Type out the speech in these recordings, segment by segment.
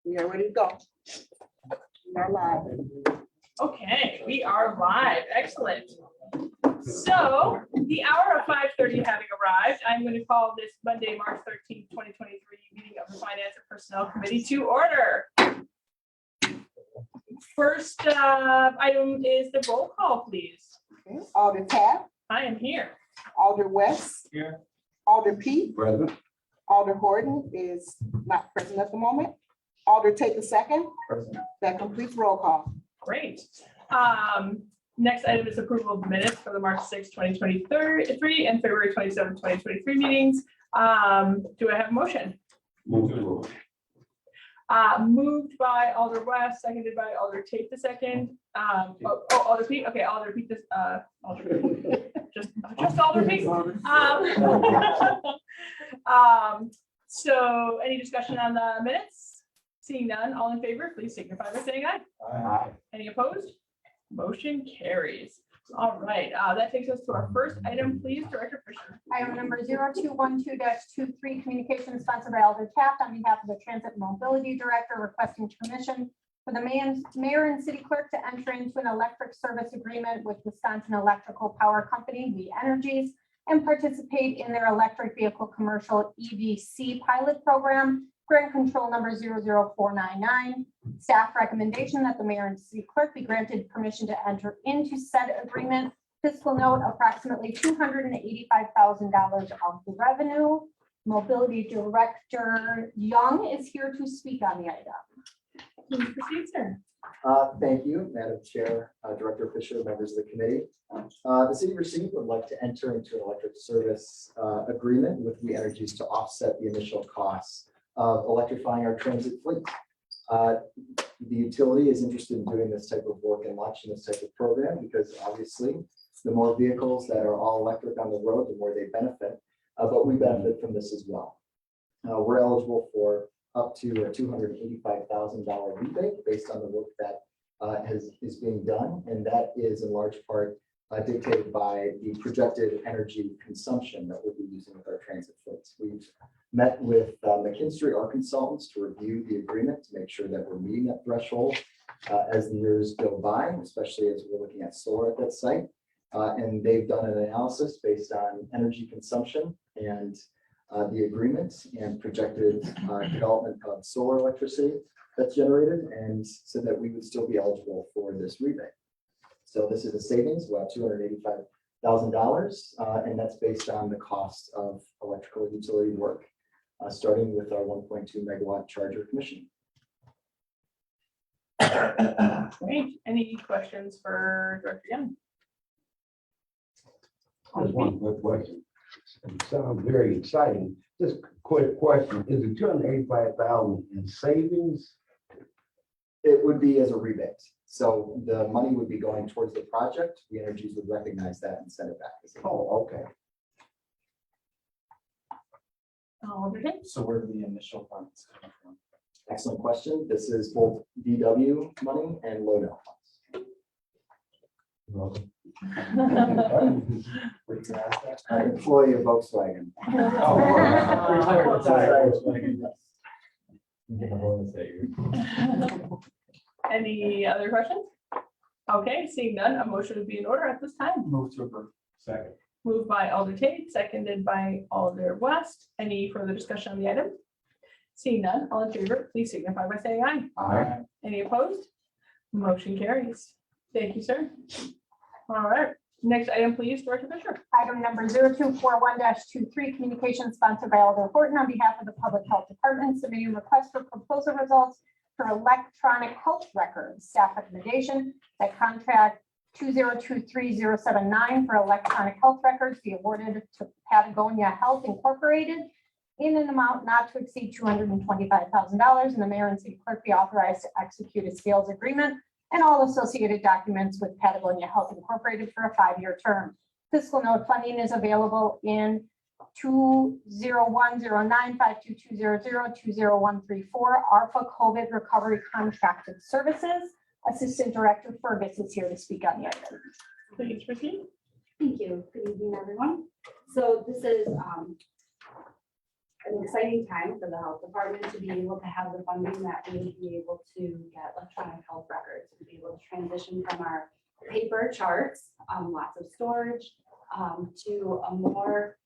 We are ready to go. We are live. Okay, we are live. Excellent. So the hour of 5:30 having arrived, I'm going to call this Monday, March 13th, 2023 meeting of the Finance and Personnel Committee to order. First item is the roll call, please. Okay. Alder Tab, I am here. Alder West, Here. Alder P, Present. Alder Horton is not present at the moment. Alder Tate the second. Present. That completes roll call. Great. Next item is approval of minutes for the March 6th, 2023 and February 27th, 2023 meetings. Do I have a motion? Move to approve. Moved by Alder West, seconded by Alder Tate the second. Alder Pete. Okay, Alder Pete this. Alder Pete. Just Alder Pete. So any discussion on the minutes? Seeing none, all in favor, please signify by saying aye. Aye. Any opposed? Motion carries. All right, that takes us to our first item, please, Director Fisher. Item number 0212-23, communication sponsored by Alder Taft on behalf of the Transit Mobility Director requesting permission for the mayor and city clerk to enter into an electric service agreement with Wisconsin Electrical Power Company, We Energies, and participate in their electric vehicle commercial EVC pilot program, grant control number 00499. Staff recommendation that the mayor and city clerk be granted permission to enter into said agreement. Fiscal note, approximately $285,000 of the revenue. Mobility Director Young is here to speak on the item. Please proceed, sir. Thank you, Madam Chair, Director Fisher, members of the committee. The city of Racine would like to enter into an electric service agreement with We Energies to offset the initial costs of electrifying our transit fleet. The utility is interested in doing this type of work and launching this type of program because obviously the more vehicles that are all electric on the road, the more they benefit, but we benefit from this as well. We're eligible for up to a $285,000 rebate based on the work that is being done, and that is in large part dictated by the projected energy consumption that we'll be using with our transit fleets. We've met with McKinstry, our consultants, to review the agreement to make sure that we're meeting that threshold as the years go by, especially as we're looking at solar at that site. And they've done an analysis based on energy consumption and the agreement and projected development of solar electricity that's generated, and so that we would still be eligible for this rebate. So this is a savings of about $285,000, and that's based on the cost of electrical utility work, starting with our 1.2 megawatt charger commission. Great. Any questions for Director Young? Just one quick question. It sounds very exciting. Just quick question. Is it 285,000 in savings? It would be as a rebate. So the money would be going towards the project. We Energies would recognize that and send it back. Oh, okay. Alder Tate. So where do the initial funds come from? Excellent question. This is both VW money and LODO funds. Wait to ask that. An employee of Volkswagen. Any other questions? Okay, seeing none, a motion would be in order at this time. Move to approve. Second. Moved by Alder Tate, seconded by Alder West. Any further discussion on the item? Seeing none, all in favor, please signify by saying aye. Aye. Any opposed? Motion carries. Thank you, sir. All right, next item, please, Director Fisher. Item number 0241-23, communication sponsored by Alder Horton on behalf of the Public Health Department, submitting request for proposal results for electronic health records. Staff recommendation that contract 2023079 for electronic health records be awarded to Patagonia Health Incorporated in an amount not to exceed $225,000, and the mayor and city clerk be authorized to execute a sales agreement and all associated documents with Patagonia Health Incorporated for a 5-year term. Fiscal note funding is available in 201095220020134 ARPA COVID Recovery Contracted Services. Assistant Director Fergus is here to speak on the item. Please proceed. Thank you. Good evening, everyone. So this is an exciting time for the health department to be able to have the funding that we would be able to get electronic health records, to be able to transition from our paper charts, lots of storage, to a more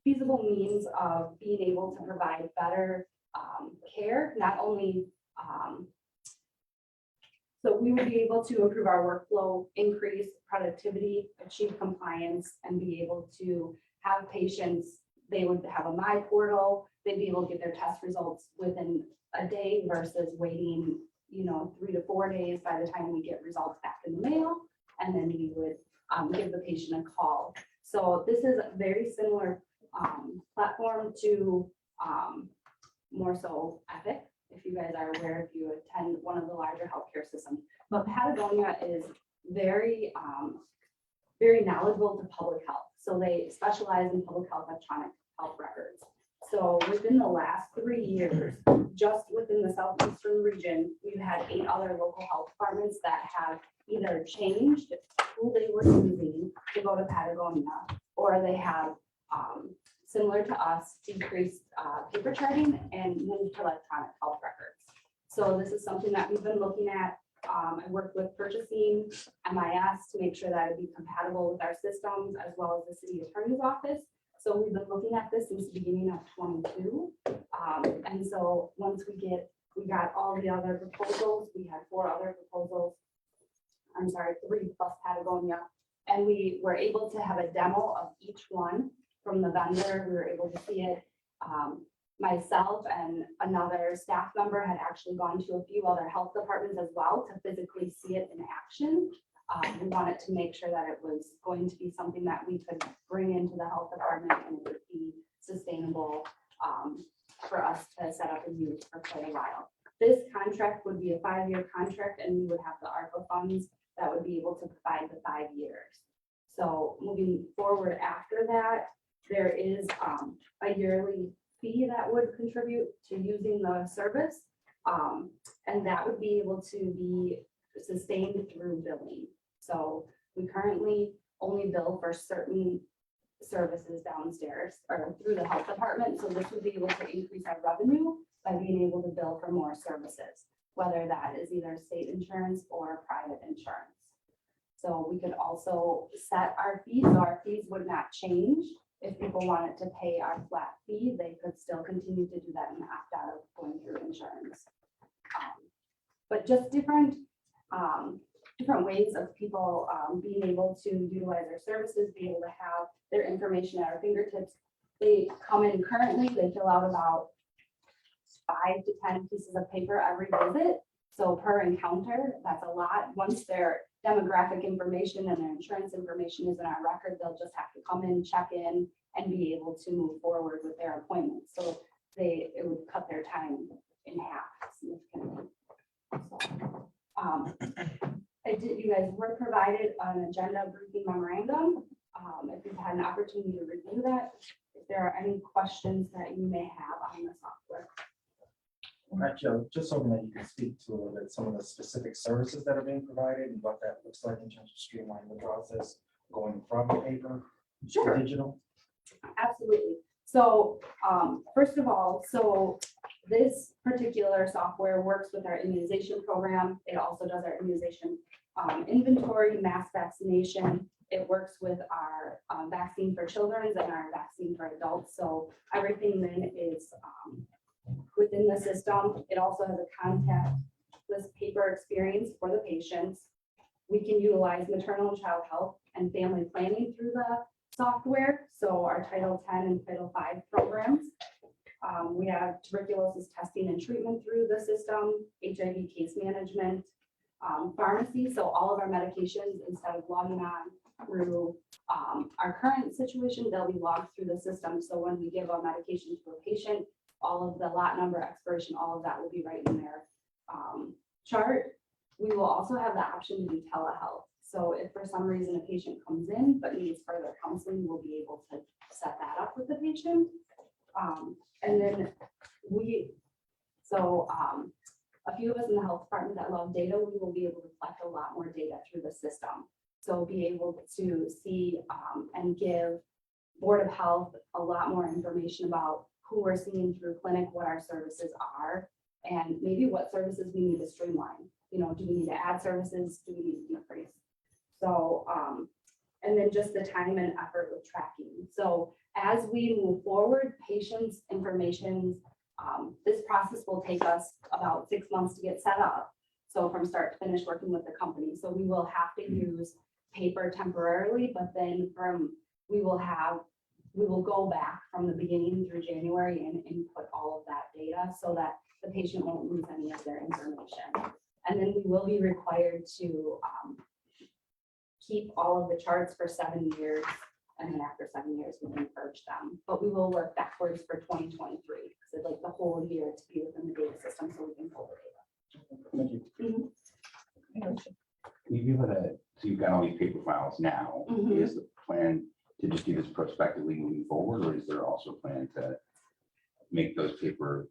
feasible means of being able to provide better care, not only so we would be able to improve our workflow, increase productivity, achieve compliance, and be able to have patients, they would have a My Portal, they'd be able to get their test results within a day versus waiting, 3 to 4 days by the time we get results back in the mail. And then we would give the patient a call. So this is a very similar platform to more so Epic, if you guys are aware, if you attend one of the larger healthcare systems. But Patagonia is very, very knowledgeable to public health. So they specialize in public health electronic health records. So within the last 3 years, just within the southeastern region, we've had 8 other local health departments that have either changed who they were using to go to Patagonia, or they have, similar to us, decreased paper charting and moved to electronic health records. So this is something that we've been looking at. I worked with purchasing, MIS, to make sure that it'd be compatible with our systems, as well as the city attorney's office. So we've been looking at this since the beginning of 22. And so once we got all the other proposals, we had 4 other proposals. 3 plus Patagonia. And we were able to have a demo of each one from the vendor. We were able to see it. Myself and another staff member had actually gone to a few other health departments as well to physically see it in action. We wanted to make sure that it was going to be something that we could bring into the health department and it would be sustainable for us to set up and use for quite a while. This contract would be a 5-year contract, and we would have the ARPA funds that would be able to provide the 5 years. So moving forward after that, there is a yearly fee that would contribute to using the service. And that would be able to be sustained through billing. So we currently only bill for certain services downstairs or through the health department. So this would be able to increase our revenue by being able to bill for more services, whether that is either state insurance or private insurance. So we could also set our fees, so our fees would not change. If people wanted to pay our flat fee, they could still continue to do that and opt out of going through insurance. But just different ways of people being able to utilize our services, be able to have their information at our fingertips. They come in currently, they fill out about 5 to 10 pieces of paper every visit. So per encounter, that's a lot. Once their demographic information and their insurance information is in our record, they'll just have to come in, check in, and be able to move forward with their appointments. So it would cut their time in half significantly. So, you guys were provided an agenda briefing memorandum. If you've had an opportunity to review that, if there are any questions that you may have on the software. Actually, just hoping that you can speak to a little bit some of the specific services that are being provided and what that looks like in terms of streamlining the process going from paper to digital. Absolutely. So first of all, this particular software works with our immunization program. It also does our immunization inventory, mass vaccination. It works with our vaccine for children and our vaccine for adults. So everything then is within the system. It also has a contactless paper experience for the patients. We can utilize maternal and child health and family planning through the software. So our Title 10 and Title 5 programs. We have tuberculosis testing and treatment through the system, HIV case management, pharmacy. So all of our medications, instead of logging on through our current situation, they'll be logged through the system. So when we give a medication to a patient, all of the lot number, expiration, all of that will be right in their chart. We will also have the option to do telehealth. So if for some reason a patient comes in but needs further counseling, we'll be able to set that up with the patient. And then a few of us in the health department that love data, we will be able to collect a lot more data through the system. So be able to see and give Board of Health a lot more information about who we're seeing through clinic, what our services are, and maybe what services we need to streamline. You know, do we need to add services? Do we need to decrease? So, and then just the time and effort with tracking. So as we move forward, patients' information, this process will take us about 6 months to get set up. So from start to finish working with the company. So we will have to use paper temporarily, but then we will go back from the beginning through January and input all of that data so that the patient won't lose any of their information. And then we will be required to keep all of the charts for 7 years. And then after 7 years, we can purge them. But we will work backwards for 2023, because I'd like the whole year to be within the data system so we can pull the Thank you. data. You have so you've got all these paper files now. Mhm. Is the plan to just do this prospectively moving forward, or is there also a plan to make those paper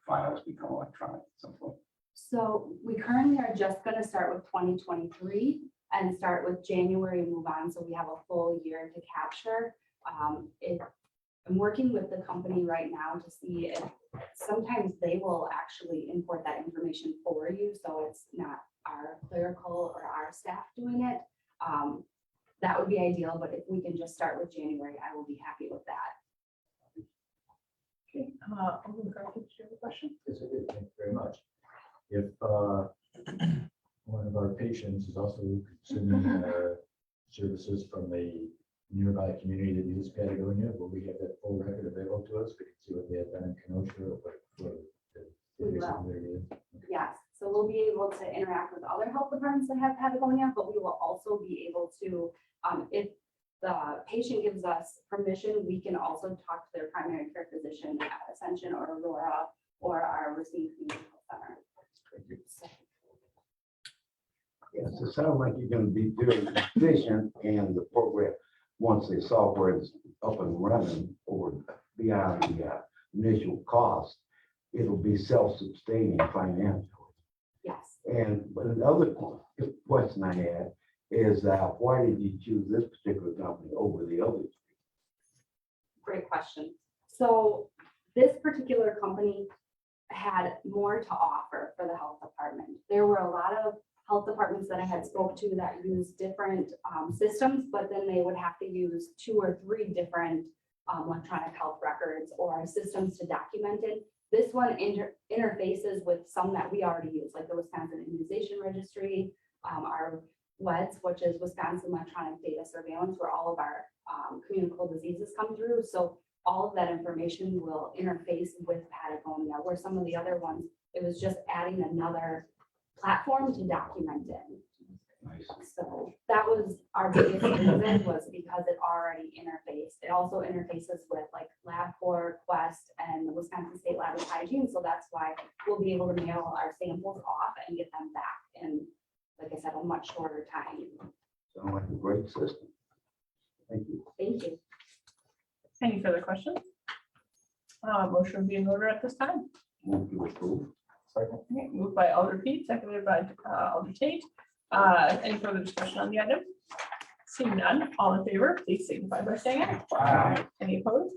files become electronic at some point? So we currently are just gonna start with 2023 and start with January, move on, so we have a full year to capture. I'm working with the company right now to see if sometimes they will actually import that information for you, so it's not our clerical or our staff doing it. That would be ideal, but if we can just start with January, I will be happy with that. Okay, Alderman Garfield, do you have a question? Yes, I do. Thank you very much. If one of our patients is also consuming services from a nearby community that uses Patagonia, will we have that full record available to us? We can see what they have done in Kenosha or what the We will. community is. Yes, so we'll be able to interact with other health departments that have Patagonia, but we will also be able to, if the patient gives us permission, we can also talk to their primary care physician at Ascension or Aurora or our Racine Community Health Center. Thank you. So, Yes, it sounds like you're gonna be very efficient and the program, once the software is up and running or beyond the initial cost, it'll be self-sustaining financially. yes. And but another question I had is why did you choose this particular company over the others? Great question. So this particular company had more to offer for the health department. There were a lot of health departments that I had spoke to that use different systems, but then they would have to use 2 or 3 different electronic health records or systems to document it. This one interfaces with some that we already use, like the Wisconsin Immunization Registry, our WEDS, which is Wisconsin Electronic Data Surveillance, where all of our communicable diseases come through. So all of that information will interface with Patagonia, where some of the other ones, it was just adding another platform to document it. Nice. So that was our biggest reason, was because it already interfaced. It also interfaces with like LabCorp, Quest, and the Wisconsin State Lab of Hygiene. So that's why we'll be able to mail our samples off and get them back in, like I said, a much shorter time. Sounds like a great system. Thank you. Thank you. Any further questions? Motion would be in order at this time. Move to approve. Second. Okay, moved by Alder Pete, seconded by Alder Tate. Any further discussion on the item? Seeing none, all in favor, please signify by saying aye. Aye. Any opposed?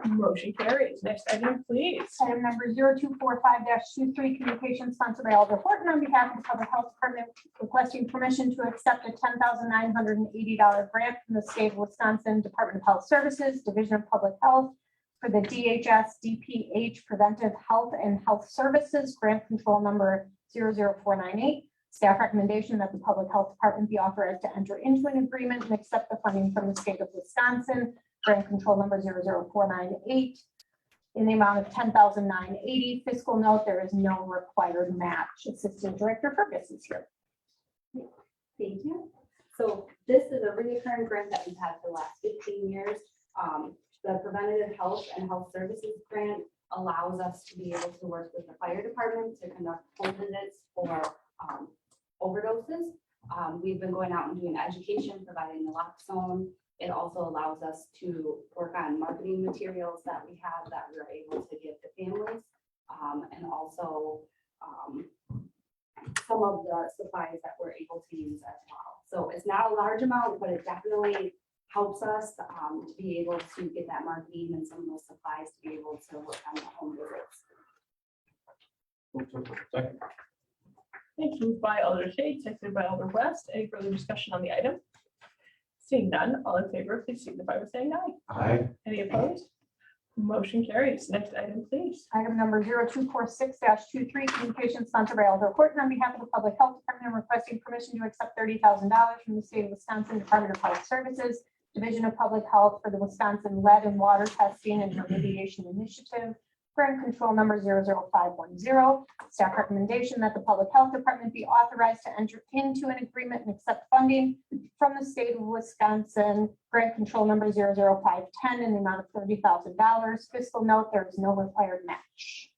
Motion carries. Next item, please. Item number 0245-23, communication sponsored by Alder Horton on behalf of the Public Health Department, requesting permission to accept a $10,980 grant from the state of Wisconsin Department of Health Services, Division of Public Health, for the DHS DPH Preventive Health and Health Services Grant Control Number 00498. Staff recommendation that the Public Health Department be authorized to enter into an agreement and accept the funding from the state of Wisconsin, grant control number 00498, in the amount of $10,980. Fiscal note, there is no required match. Assistant Director Fergus is here. Thank you. So this is a recurring grant that we've had for the last 15 years. The Preventative Health and Health Services Grant allows us to be able to work with the fire department to conduct home visits for overdoses. We've been going out and doing education, providing naloxone. It also allows us to work on marketing materials that we have that we're able to give to families. And also some of the supplies that we're able to use as well. So it's not a large amount, but it definitely helps us to be able to get that marketing and some of those supplies to be able to work on the home visits. Second. Thank you. Moved by Alder Tate, seconded by Alder West. Any further discussion on the item? Seeing none, all in favor, please signify by saying aye. Aye. Any opposed? Motion carries. Next item, please. Item number 0246-23, communications sponsored by Alder Horton on behalf of the Public Health Department requesting permission to accept $30,000 from the state of Wisconsin Department of Health Services, Division of Public Health for the Wisconsin Lead and Water Testing and Remediation Initiative, grant control number 00510. Staff recommendation that the Public Health Department be authorized to enter into an agreement and accept funding from the state of Wisconsin, grant control number 00510 in the amount of $30,000. Fiscal note, there is no required match.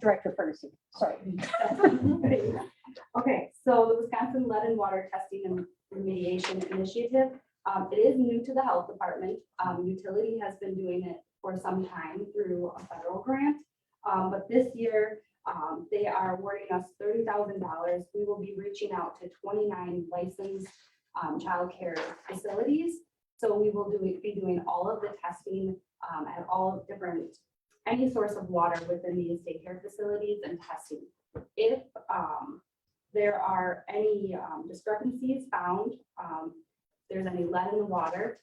Director Ferguson, sorry. Okay, so the Wisconsin Lead and Water Testing and Remediation Initiative, it is new to the health department. Utility has been doing it for some time through a federal grant. But this year, they are awarding us $30,000. We will be reaching out to 29 licensed childcare facilities. So we will be doing all of the testing at all different, any source of water within these daycare facilities and testing. If there are any discrepancies found, there's any lead in the water,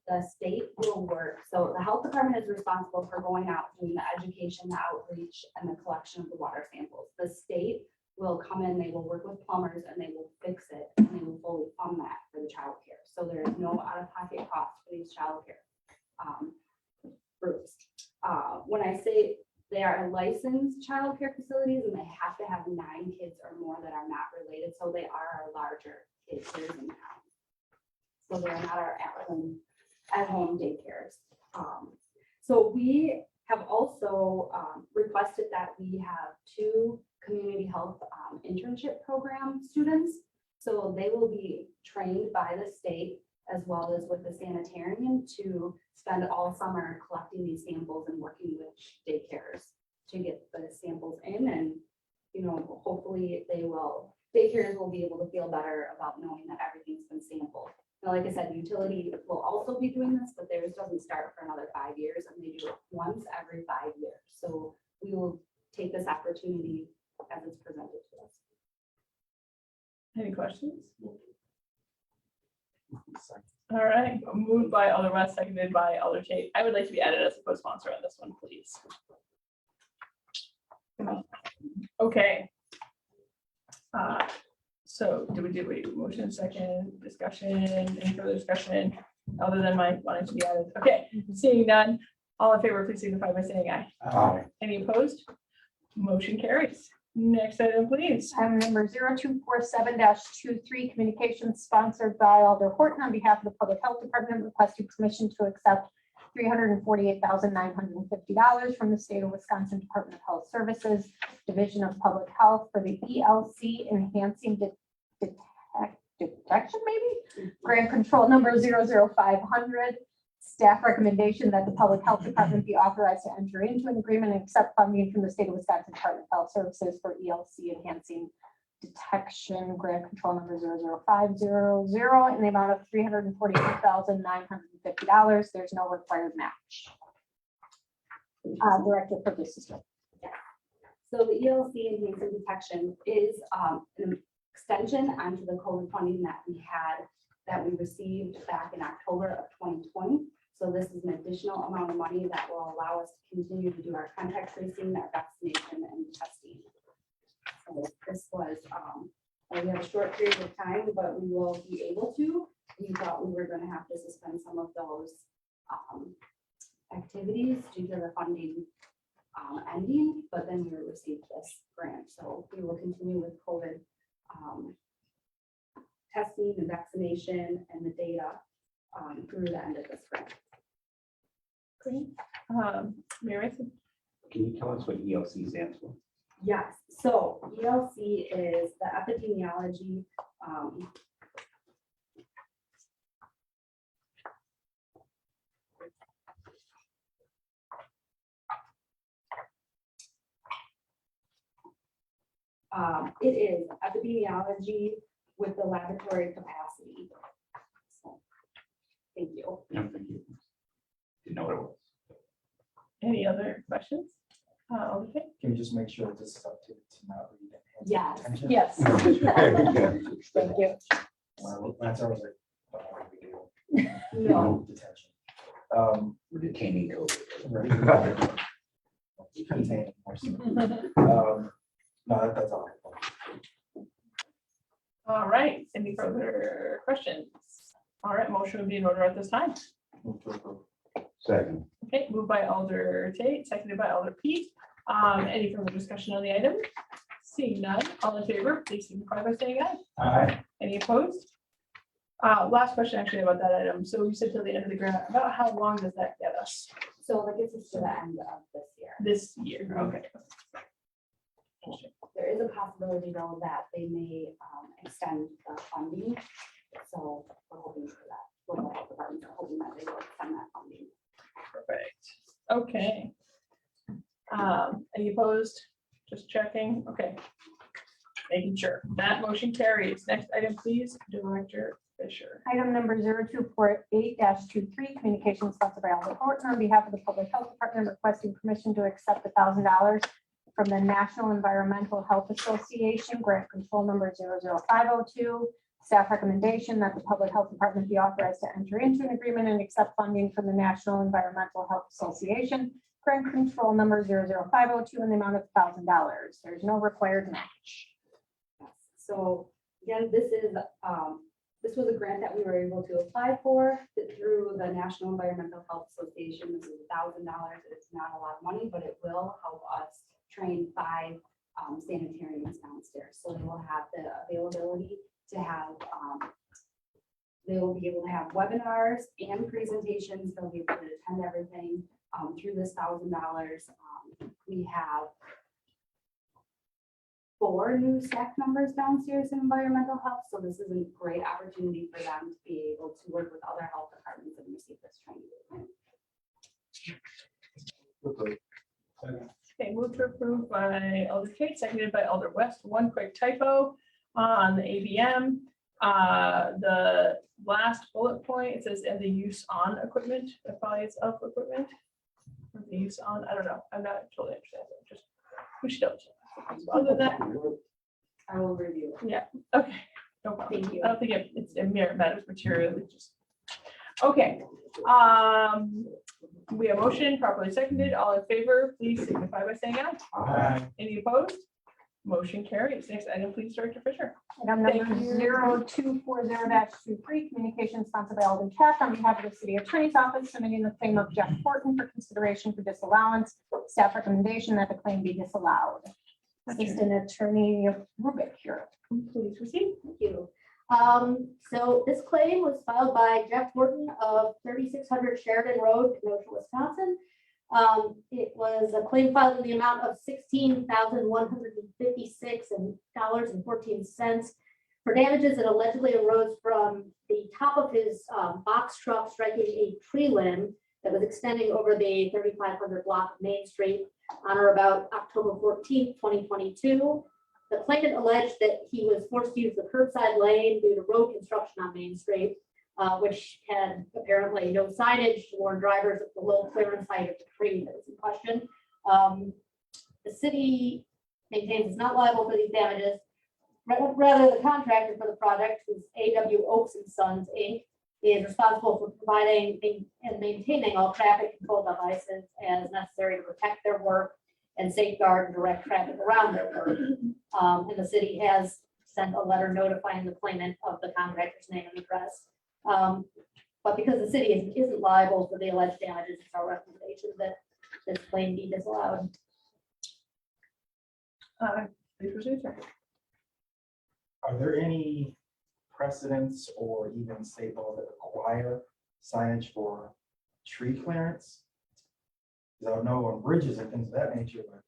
the state will work. So the health department is responsible for going out, doing the education, the outreach, and the collection of the water samples. The state will come in, they will work with plumbers, and they will fix it, and they will fully fund that for the childcare. So there is no out-of-pocket cost for these childcare groups. When I say they are licensed childcare facilities, and they have to have 9 kids or more that are not related, so they are our larger daycares in town. So they're not our at-home daycares. So we have also requested that we have 2 community health internship program students. So they will be trained by the state as well as with the sanitarian to spend all summer collecting these samples and working with daycares to get the samples in, and, you know, hopefully daycares will be able to feel better about knowing that everything's been sampled. Now, like I said, utility will also be doing this, but theirs doesn't start for another 5 years, and they do it once every 5 years. So we will take this opportunity as it's presented to us. Any questions? All right, moved by Alder West, seconded by Alder Tate. I would like to be added as a co-sponsor on this one, please. Okay. So do we do a motion second discussion, any further discussion other than my wanting to be added? Okay, seeing none, all in favor, please signify by saying aye. Aye. Any opposed? Motion carries. Next item, please. Item number 0247-23, communications sponsored by Alder Horton on behalf of the Public Health Department requesting permission to accept $348,950 from the state of Wisconsin Department of Health Services, Division of Public Health for the ELC Enhancing Detection, maybe? Grant control number 00500. Staff recommendation that the Public Health Department be authorized to enter into an agreement and accept funding from the state of Wisconsin Department of Health Services for ELC Enhancing Detection, grant control number 00500 in the amount of $342,950. There's no required match. Director for this system. So the ELC enhancing detection is an extension onto the COVID funding that we received back in October of 2020. So this is an additional amount of money that will allow us to continue to do our contact tracing, our vaccination, and testing. So this was, we have a short period of time, but we will be able to. We thought we were going to have to suspend some of those activities due to the funding ending, but then we received this grant. So we will continue with COVID testing and vaccination and the data through the end of this grant. Great. Mary? Can you tell us what ELC stands for? Yes, so ELC is the epidemiology. It is epidemiology with the laboratory capacity. Thank you. No, thank you. Didn't know what it was. Any other questions? Okay. Can you just make sure that this is up to not read it? Yes. Attention? Yes. Thank you. That's always like, what do we do? No. Detention. We're detaining COVID. Contain more so. No, that's all. All right, any further questions? All right, motion would be in order at this time. Move to approve. Second. Okay, moved by Alder Tate, seconded by Alder Pete. Any further discussion on the item? Seeing none, all in favor, please signify by saying aye. Aye. Any opposed? Last question actually about that item. So you said till the end of the grant, about how long does that get us So that gets us to the end of this year. this year? Okay. There is a possibility though that they may extend the funding. So we're hoping for that. Well, the health department are hoping that they will extend that funding. Perfect. Okay. Any opposed? Just checking. Okay. Making sure. That motion carries. Next item, please, Director Fisher. Item number 0248-23, communications sponsored by Alder Horton on behalf of the Public Health Department requesting permission to accept $1,000 from the National Environmental Health Association grant control number 00502. Staff recommendation that the Public Health Department be authorized to enter into an agreement and accept funding from the National Environmental Health Association grant control number 00502 in the amount of $1,000. There's no required match. Yes. So again, this was a grant that we were able to apply for through the National Environmental Health Association. This is $1,000. It's not a lot of money, but it will help us train 5 sanitarians downstairs. So they will have the availability to have, they will be able to have webinars and presentations. They'll be able to attend everything through this $1,000. We have 4 new staff members downstairs in environmental health. So this is a great opportunity for them to be able to work with other health departments and receive this training. Okay, move to approve by Alder Tate, seconded by Alder West. One quick typo on the ABM. The last bullet point, it says, and the use on equipment, that probably is of equipment. Or the use on, I don't know, I'm not totally understand, just push it up. Other than that, I will review it. okay, no problem. Thank you. I don't think it's a merit matters materially, just. Okay, we have motion properly seconded. All in favor, please signify by saying aye. Aye. Any opposed? Motion carries. Next item, please, Director Fisher. Item Thank number you. 0240-23, communications sponsored by Alden Taft on behalf of the City Attorney's Office, submitting the claim of Jeff Horton for consideration for disallowance. Staff recommendation that the claim be disallowed. Assistant Attorney Rubik here. Please proceed. Thank you. So this claim was filed by Jeff Horton of 3600 Sheridan Road, Kenosha, Wisconsin. It was a claim filed in the amount of $16,156.14 for damages that allegedly arose from the top of his box truck striking a tree limb that was extending over the 3500 block of Main Street on or about October 14th, 2022. The plaintiff alleged that he was forced to use the curbside lane due to road construction on Main Street, which had apparently no signage to warn drivers of the low clearance height of the tree that was in question. The city maintains it's not liable for these damages. Rather, the contractor for the project, who's AW Oaks and Sons, Inc., is responsible for providing and maintaining all traffic control devices as necessary to protect their work and safeguard and direct traffic around their work. And the city has sent a letter notifying the claimant of the contractor's name and address. But because the city isn't liable for the alleged damages, it's our recommendation that this claim be disallowed. Please proceed, sir. Are there any precedents or even state laws that require signage for tree clearance? Because I don't know on bridges and things of that nature, but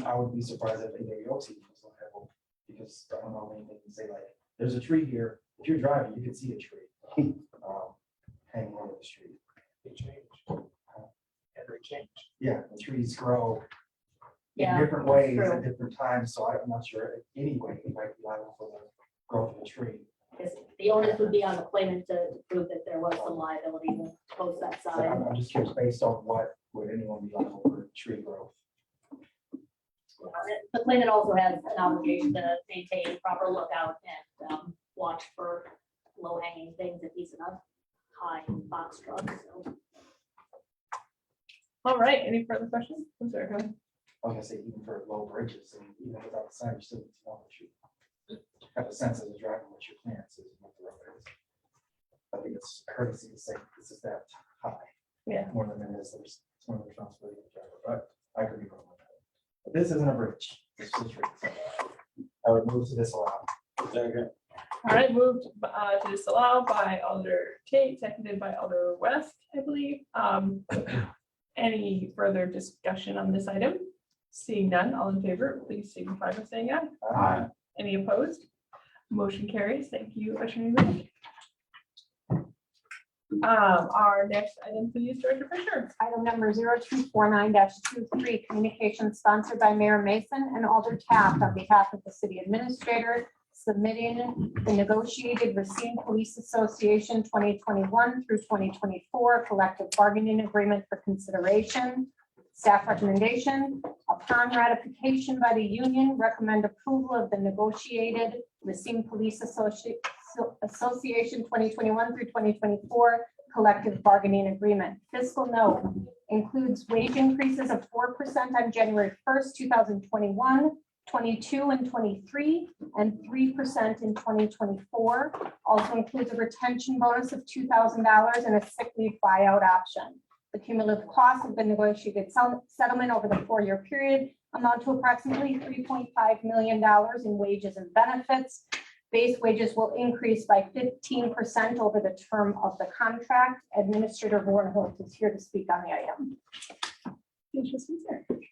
I would be surprised if AW Oaks even was liable, because I don't know anything to say like, there's a tree here. If you're driving, you can see a tree hanging over the street. They change. Every change. Yeah, the trees grow in Yeah, different ways true. at different times, so I'm not sure if any way it might be liable for the growth of a tree. Because the The onus would be on the claimant to prove that there was some liability to post that So sign. I'm just curious, based on what would anyone be liable for tree growth? The claimant also has an obligation to maintain proper lookout and watch for low hanging things if he's in a high box truck. So All right, any further questions? I'm sorry, go ahead. I was gonna say, even for low bridges, and even without the sign, you still need to know what you have a sense as a driver, what your clearance is, and what the road is. I think it's courtesy to say this is that high. Yeah. More than it is, there's some responsibility of the driver, but I could be wrong with that. But this isn't a bridge, this is a street. So I would move to disallow. All right, moved to disallow by Alder Tate, seconded by Alder West, I believe. Any further discussion on this item? Seeing none, all in favor, please signify by saying aye. Aye. Any opposed? Motion carries. Thank you, Attorney Rich. Our next item, please, Director Fisher. Item number 0249-23, communication sponsored by Mayor Mason and Alder Taft on behalf of the city administrator, submitting the negotiated Racine Police Association 2021 through 2024 collective bargaining agreement for consideration. Staff recommendation, upon ratification by the union, recommend approval of the negotiated Racine Police Association 2021 through 2024 collective bargaining agreement. Fiscal note includes wage increases of 4% on January 1st, 2021, 22 and 23, and 3% in 2024. Also includes a retention bonus of $2,000 and a sick leave buyout option. The cumulative cost of the negotiated settlement over the 4-year period amount to approximately $3.5 million in wages and benefits. Base wages will increase by 15% over the term of the contract. Administrator Vornholt is here to speak on the item.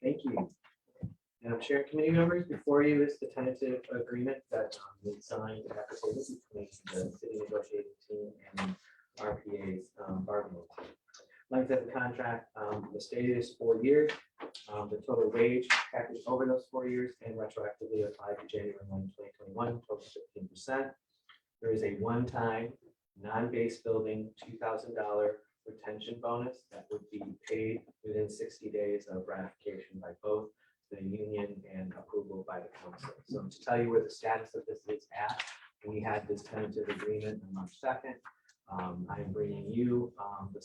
Thank you. Madam Chair, committee members, before you is the tentative agreement that we signed after between the city negotiating team and RPA's bargaining team. Length of the contract, the stated is 4 years. The total wage package over those 4 years and retroactively applied to January 1, 2021, total 15%. There is a one-time, non-base building $2,000 retention bonus that would be paid within 60 days of ratification by both the union and approval by the council. So to tell you where the status of this is at, we had this tentative agreement on March 2nd. I'm bringing you the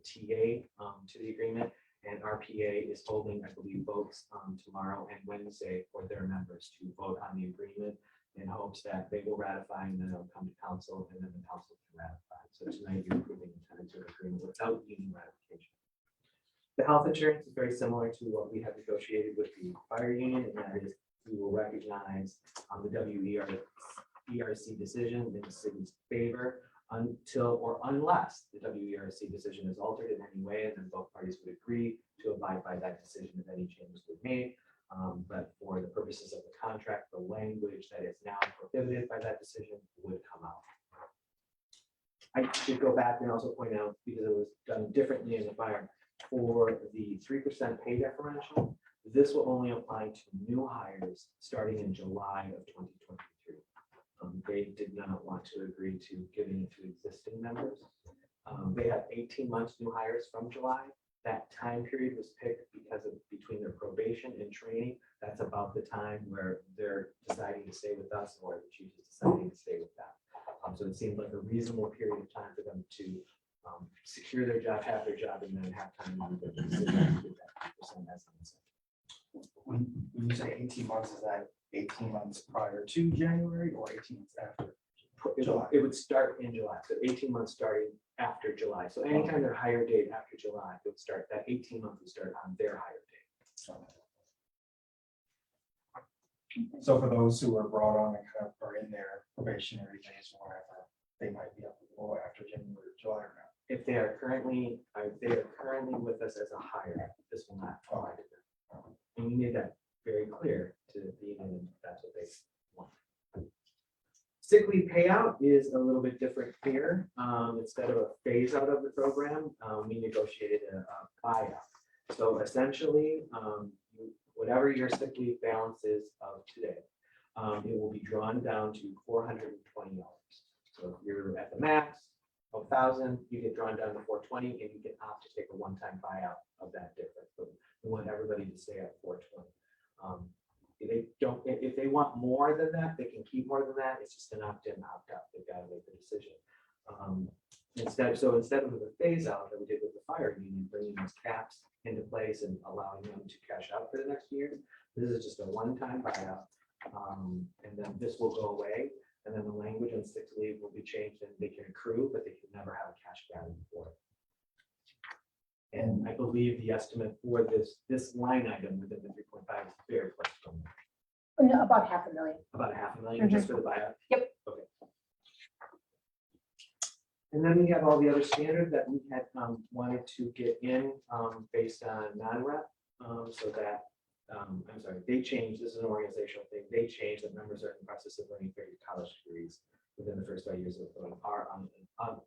TA to the agreement, and RPA is holding, I believe, votes tomorrow and Wednesday for their members to vote on the agreement in hopes that they will ratify and then it'll come to council and then the council can ratify. So tonight you're approving the tentative agreement without union ratification. The health insurance is very similar to what we have negotiated with the fire union, and that is we will recognize the WERC decision in the city's favor until or unless the WERC decision is altered in any way, and then both parties would agree to abide by that decision if any changes were made. But for the purposes of the contract, the language that is now prohibited by that decision would come out. I should go back and also point out, because it was done differently in the fire, for the 3% pay differential, this will only apply to new hires starting in July of 2023. They did not want to agree to giving it to existing members. They have 18 months new hires from July. That time period was picked because of between their probation and training. That's about the time where they're deciding to stay with us or the chief is deciding to stay with them. So it seemed like a reasonable period of time for them to secure their job, have their job, and then have time on their decision to do that 3% as an incentive. When you say 18 months, is that 18 months prior to January or 18 months after? July. It would start in July, so 18 months starting after July. So anytime their hire date after July, it would start, that 18 months would start on their hire date. So for those who are brought on and kind of are in their probationary phase or whatever, they might be applicable after January or July or not. If they are currently with us as a hire, this will not apply to them. And we made that very clear to the union, that's what they want. Sick leave payout is a little bit different here. Instead of a phase out of the program, we negotiated a buyout. So essentially, whatever your sick leave balance is of today, it will be drawn down to $420. So the max, 1,000, you get drawn down to 420, and you can opt to take a one-time buyout of that difference. But we want everybody to stay at 420. If they don't, if they want more than that, they can keep more than that. It's just an opt-in, opt-out. They've got to make the decision. Instead of the phase out that we did with the fire union, bringing those caps into place and allowing them to cash out for the next year, this is just a one-time buyout. And then this will go away. And then the language on sick leave will be changed and they can accrue, but they can never have a cash value for it. And I believe the estimate for this line item within the 3.5 is very close to No, about 500,000. about 500,000 just for the buyout. Yep. Okay. And then we have all the other standards that we had wanted to get in based on non-rep. So that, I'm sorry, they changed, this is an organizational thing, they changed that members are in the process of earning 30 college degrees within the first 5 years of employment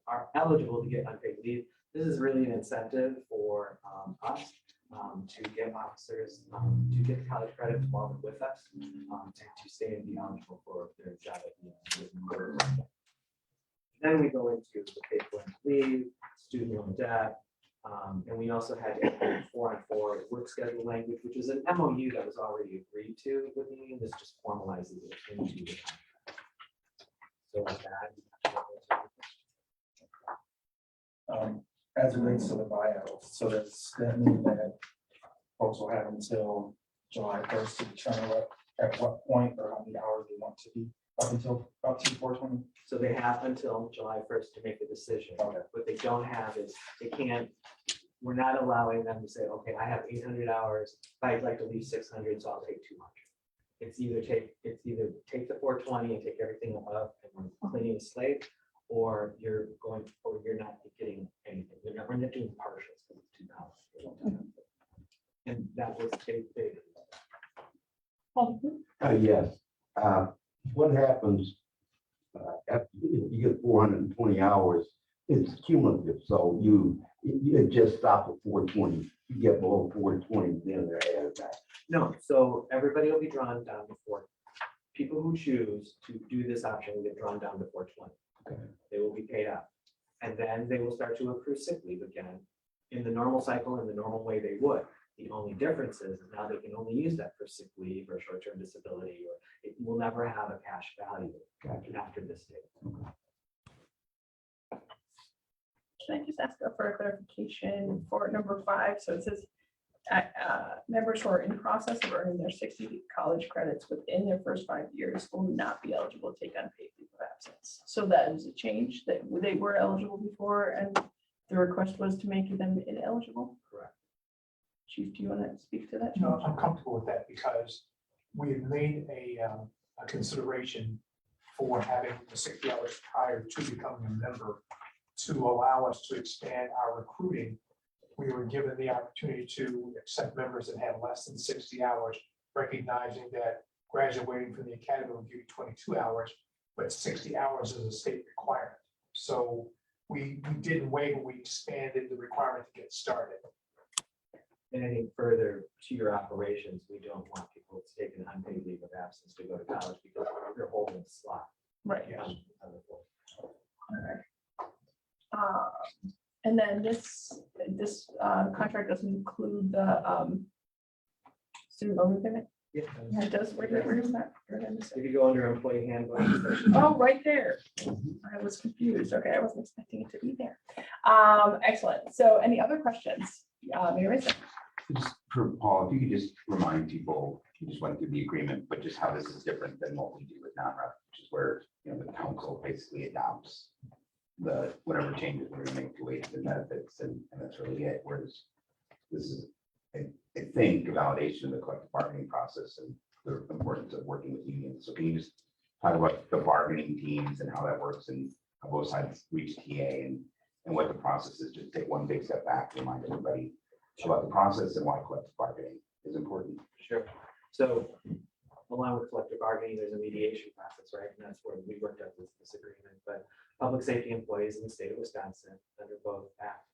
are eligible to get unpaid leave. This is really an incentive for us to get officers to get the college credits while they're with us and to stay and be eligible for their job at the end. Then we go into the paid for leave, student loan debt, and we also had 4-on-4 work schedule language, which is an MOU that was already agreed to with the union. This just formalizes it into the contract. So with that. As it relates to the buyout, so that means that folks will have until July 1st to determine at what point or how many hours they want to be up to 420. So they have until July 1st to make the decision. Okay. What they don't have is, they can't, we're not allowing them to say, okay, I have 800 hours, I'd like to leave 600, so I'll take 200. It's either take the 420 and take everything above and we're cleaning the slate, or you're not getting anything. We're not doing partials because it's too complicated. And that was big. Yes. What happens after you get 420 hours? It's cumulative, so you just stop at 420. You get below 420, then they're added back. No, so everybody will be drawn down to 4. People who choose to do this option will get drawn down to 420. Okay. They will be paid out. And then they will start to accrue sick leave again in the normal cycle, in the normal way they would. The only difference is now they can only use that for sick leave or short-term disability, or it will never have a cash value after this date. Can I just ask for a clarification for number 5? So it says members who are in process of earning their 60 college credits within their first 5 years will not be eligible to take unpaid leave of absence. So that is a change, that they were eligible before and the request was to make them ineligible? Correct. Chief, do you want to speak to that? No, I'm comfortable with that because we had made a consideration for having the 60 hours prior to becoming a member to allow us to expand our recruiting. We were given the opportunity to accept members that had less than 60 hours, recognizing that graduating from the academy will give you 22 hours, but 60 hours is a state requirement. So we didn't waive, we expanded the requirement to get started. And any further to your operations, we don't want people to take an unpaid leave of absence to go to college because they're holding a slot. Right. Yes. On the board. And then this contract doesn't include the student loan repayment? Yeah. Yeah, it does. Where is that? Where did I miss it? If you go under employee handbook. Oh, right there. I was confused. Okay, I wasn't expecting it to be there. Excellent. So any other questions? Mayor Mason? Just for Paul, if you could just remind people, you just went through the agreement, but just how this is different than what we do with non-rep, which is where, the council basically adopts the whatever changes we're gonna make to wages and benefits, and that's really it. Whereas this is, I think, a validation of the collective bargaining process and the importance of working with unions. So can you just talk about the bargaining teams and how that works and how both sides reach TA and what the process is? Just take one big step back, remind everybody about the process and why collective bargaining is important. Sure. So along with collective bargaining, there's a mediation process, right? And that's where we worked out this agreement. But public safety employees in the state of Wisconsin, under both Act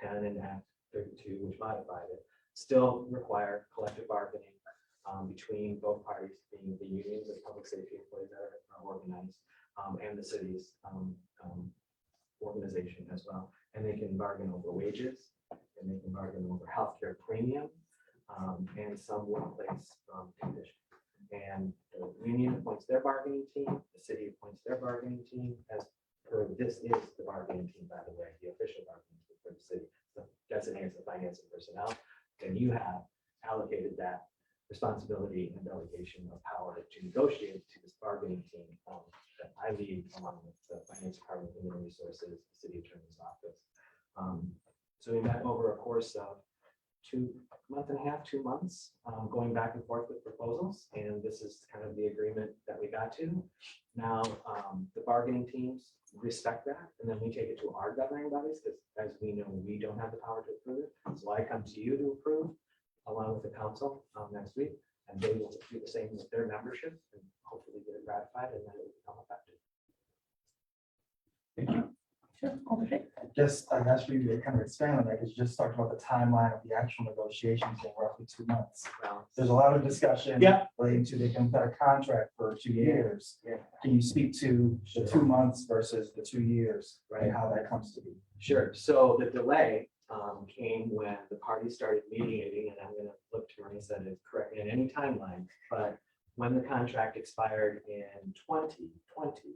10 and Act 32, which modified it, still require collective bargaining between both parties, being the unions and public safety employees that are organized, and the city's organization as well. And they can bargain over wages, and they can bargain over healthcare premium, and some workplace conditions. And the union appoints their bargaining team, the city appoints their bargaining team, as per, this is the bargaining team, by the way, the official bargaining team for the city. So designates the finance and personnel, and you have allocated that responsibility and delegation of power to negotiate to this bargaining team that I lead along with the finance department, human resources, the city attorney's office. So we met over a course of 2 months, going back and forth with proposals, and this is kind of the agreement that we got to. Now, the bargaining teams respect that, and then we take it to our governing bodies, because as we know, we don't have the power to approve it. So I come to you to approve, along with the council next week, and they will do the same with their membership, and hopefully get it ratified, and then it will become effective. Thank you. Sure, Alder. Just, I asked you to kind of expand on that, because you just talked about the timeline of the actual negotiations in roughly 2 months. Well, There's a lot of discussion. Yeah. Relating to the a contract for 2 years. Yeah. Can you speak to the 2 months versus the 2 years, Right. and how that comes to be? Sure. So the delay came when the parties started mediating, and I'm going to look to Marisa to correct me in any timeline, but when the contract expired in 2020,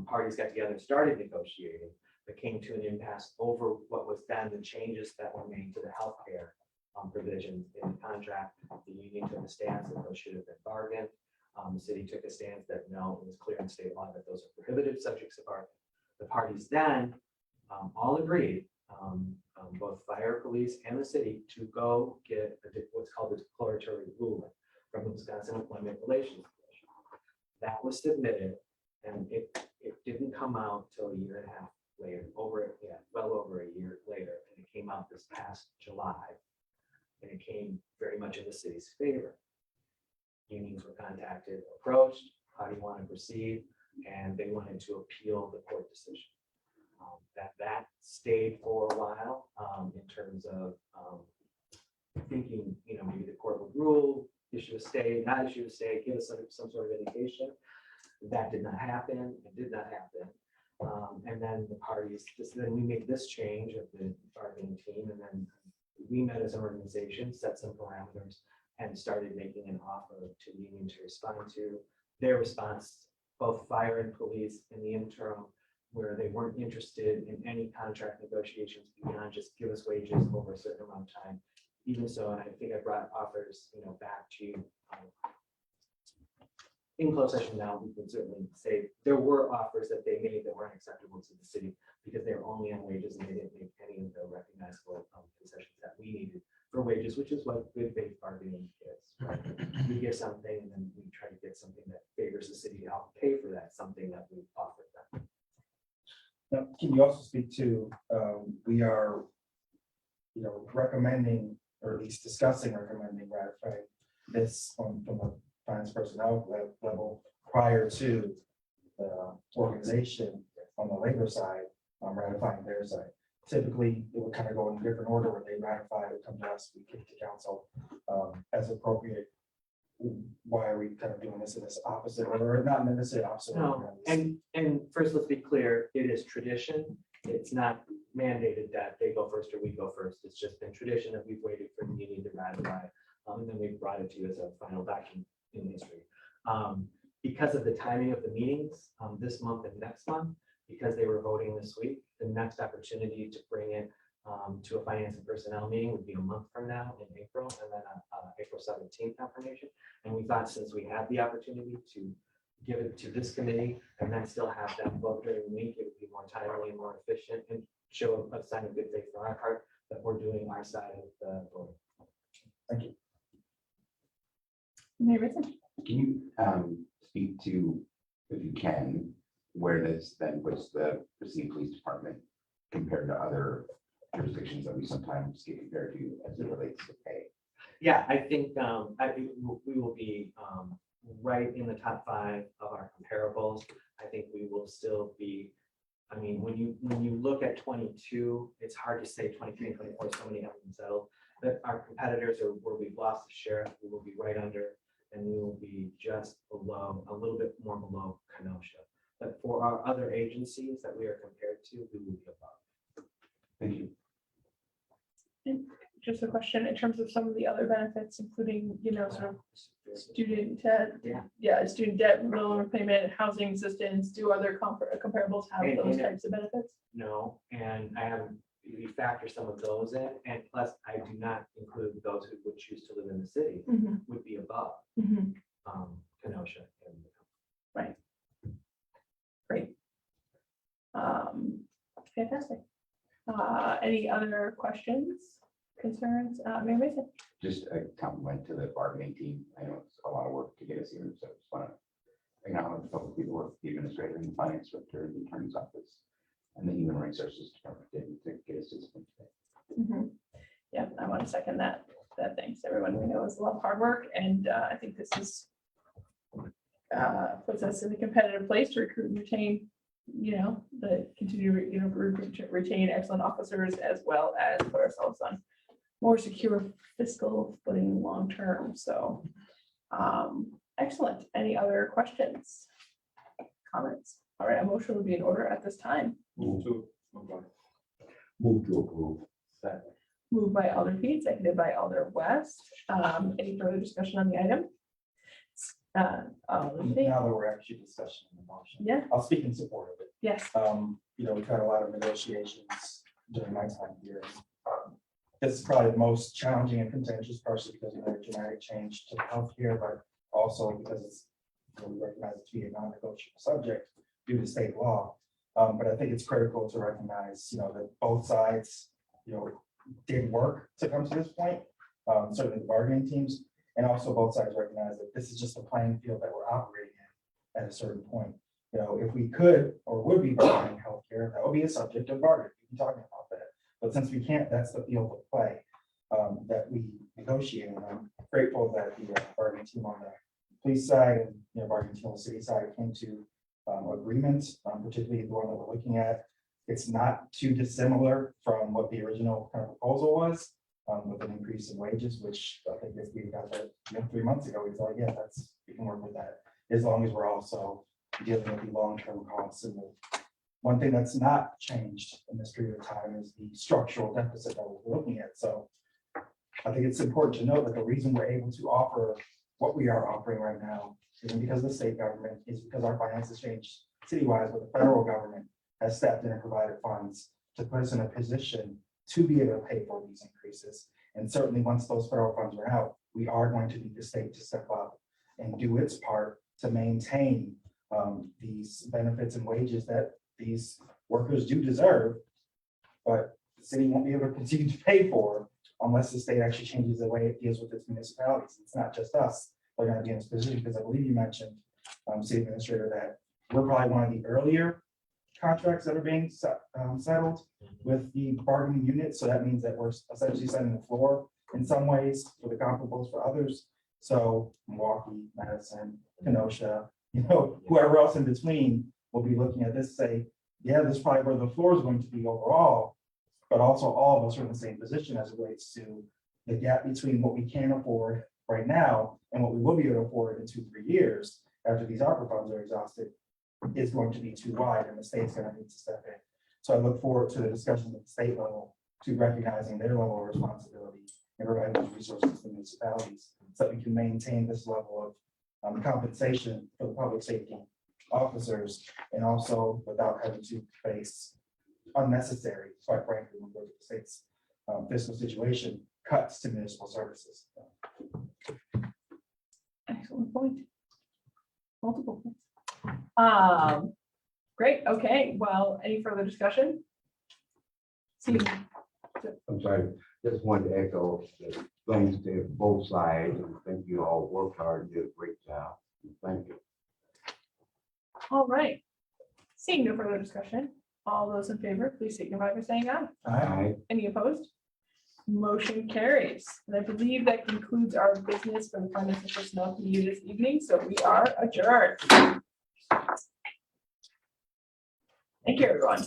parties got together and started negotiating, but came to an impasse over what was then the changes that were made to the healthcare provisions in the contract. The union took a stance that those should have been bargained. The city took a stance that no, it was clear in state law that those are prohibited subjects of bargaining. The parties then all agreed, both fire, police, and the city, to go get what's called a declaratory ruling from the Wisconsin Employment Relations Commission. That was submitted, and it didn't come out till a year and a half later, well over a year later, and it came out this past July, and it came very much in the city's favor. Unions were contacted, approached, how do you want to proceed? And they wanted to appeal the court decision. That stayed for a while in terms of thinking, maybe the court would rule, issue a stay, not issue a stay, give us some sort of indication. That did not happen. It did not happen. And then the parties, then we made this change of the bargaining team, and then we met as an organization, set some parameters, and started making an offer to the union to respond to. Their response, both fire and police in the interim, where they weren't interested in any contract negotiations beyond just give us wages over a certain amount of time. Even so, and I think I brought offers, back to you. In closed session now, we can certainly say there were offers that they made that weren't acceptable to the city because they were only on wages and they didn't make any of the recognizable concessions that we needed for wages, which is what good faith bargaining is. Right? We give something and then we try to get something that favors the city to help pay for that, something that we offered them. Now, can you also speak to, we are, recommending, or at least discussing recommending ratifying this from the finance personnel level prior to the organization on the labor side, ratifying their side. Typically, it would kind of go in a different order where they ratify it, come to us, we kick to council as appropriate. Why are we kind of doing this in this opposite order, or not necessarily opposite? No, order? and first, let's be clear, it is tradition. It's not mandated that they go first or we go first. It's just been tradition that we've waited for the union to ratify. And then we've brought it to you as a final document in history. Because of the timing of the meetings this month and next month, because they were voting this week, the next opportunity to bring it to a finance and personnel meeting would be a month from now in April, and then April 17th confirmation. And we thought since we had the opportunity to give it to this committee and then still have them vote during the week, it would be more timely and more efficient and show a sign of good faith on our part that we're doing our side of the vote. Thank you. Mayor Ritson? Can you speak to, if you can, where this then puts the Racine Police Department compared to other jurisdictions that we sometimes get compared to as it relates to pay? Yeah, I think we will be right in the top 5 of our comparables. I think we will still be, I mean, when you look at 22, it's hard to say 23 and 24, so many have been settled. But our competitors are where we've lost the sheriff, we will be right under, and we will be just below, a little bit more below Kenosha. But for our other agencies that we are compared to, we will be above. Thank you. Just a question in terms of some of the other benefits, including, sort of student, student debt, loan repayment, housing assistance, do other comparables have those types of benefits? No, and I haven't, we factor some of those in, and plus I do not include those who would choose to live in the city would be above Kenosha. Right. Great. Fantastic. Any other questions, concerns? Mayor Mason? Just a compliment to the bargaining team. I know it's a lot of work to get us here, so I just want to acknowledge publicly the work the administrator and the finance director and the attorney's office and the human resources department did to get us to this point today. Yeah, I want to second that. Thanks, everyone. We know it's a lot of hard work, and I think this is puts us in a competitive place to recruit and retain, the continue, recruit, retain excellent officers, as well as put ourselves on more secure fiscal footing long term. So, excellent. Any other questions, comments? All right, a motion would be in order at this time. Move to approve. Moved by Alder Pete, seconded by Alder West. Any further discussion on the item? Now that we're actually discussing the motion, Yeah. I'll speak in support of it. Yes. We've had a lot of negotiations during my time here. This is probably the most challenging and contentious, partially because of the dramatic change to healthcare, but also because it's, we recognize it to be a non-negotiable subject due to state law. But I think it's critical to recognize, that both sides, did work to come to this point, certainly the bargaining teams, and also both sides recognize that this is just the playing field that we're operating in at a certain point. If we could or would be bargaining healthcare, that would be a subject of bargaining. We can talk about that. But since we can't, that's the field of play that we negotiate. And I'm grateful that the bargaining team on the police side and bargaining team on the city side came to agreements, particularly the one that we're looking at. It's not too dissimilar from what the original kind of proposal was, with an increase in wages, which I think if we got that 3 months ago, we thought, yeah, we can work with that, as long as we're also dealing with the long-term costs. And the one thing that's not changed in this period of time is the structural deficit that we're looking at. So I think it's important to note that the reason we're able to offer what we are offering right now isn't because of the state government, it's because our finances changed citywide, but the federal government has stepped in and provided funds to put us in a position to be able to pay for these increases. And certainly once those federal funds are out, we are going to need the state to step up and do its part to maintain these benefits and wages that these workers do deserve, but the city won't be able to continue to pay for unless the state actually changes the way it deals with its municipalities. It's not just us that are going to be in this position, because I believe you mentioned, city administrator, that we're probably one of the earlier contracts that are being settled with the bargaining unit. So that means that we're essentially setting the floor in some ways for the comparables for others. So Milwaukee, Madison, Kenosha, whoever else in between will be looking at this, say, yeah, this is probably where the floor is going to be overall, but also all of us are in the same position as it relates to the gap between what we can afford right now and what we will be able to afford in 2-3 years after these ARPA funds are exhausted is going to be too wide, and the state's going to need to step in. So I look forward to the discussion at the state level, to recognizing their level of responsibility and providing those resources to municipalities so that we can maintain this level of compensation for the public safety officers, and also without having to face unnecessary, quite frankly, when we look at the state's fiscal situation, cuts to municipal services. Excellent point. Multiple points. Great. Okay. Well, any further discussion? Steve? I'm sorry, just wanted to echo the thanks to both sides, and thank you all worked hard and did a great job. Thank you. All right. Seeing no further discussion, all those in favor, please signify by saying aye. Aye. Any opposed? Motion carries. And I believe that concludes our business for the Finance and Personnel Committee this evening. So we are adjourned. Thank you, everyone.